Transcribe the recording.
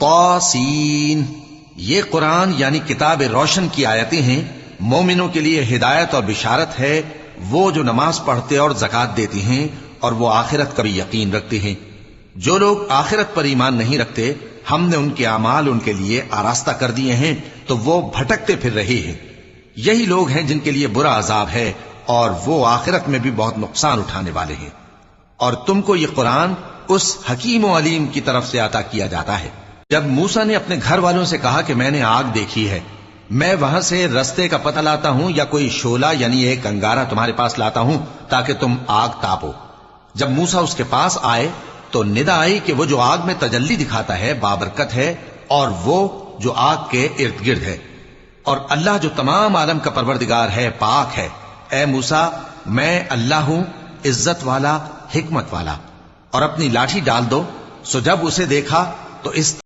طاسین، یہ قرآن یعنی کتاب روشن کی آیتیں ہیں، مومنوں کے لیے ہدایت اور بشارت ہے، وہ جو نماز پڑھتے اور زکات دیتے ہیں اور وہ آخرت کا بھی یقین رکھتے ہیں۔ جو لوگ آخرت پر ایمان نہیں رکھتے، ہم نے ان کے اعمال ان کے لیے آراستہ کر دیے ہیں تو وہ بھٹکتے پھر رہے ہیں۔ یہی لوگ ہیں جن کے لیے برا عذاب ہے اور وہ آخرت میں بھی بہت نقصان اٹھانے والے ہیں۔ اور تم کو یہ قرآن اس حکیم و علیم کی طرف سے عطا کیا جاتا ہے۔ جب موسیٰ نے اپنے گھر والوں سے کہا کہ میں نے آگ دیکھی ہے، میں وہاں سے رستے کا پتہ لاتا ہوں یا کوئی شعلہ یعنی ایک انگارہ تمہارے پاس لاتا ہوں تاکہ تم آگ تاپو۔ جب موسیٰ اس کے پاس آئے تو ندا آئی کہ وہ جو آگ میں تجلی دکھاتا ہے بابرکت ہے، اور وہ جو آگ کے ارد گرد ہے، اور اللہ جو تمام عالم کا پروردگار ہے پاک ہے۔ اے موسیٰ، میں اللہ ہوں، عزت والا، حکمت والا، اور اپنی لاٹھی ڈال دو۔ سو جب اسے دیکھا تو اس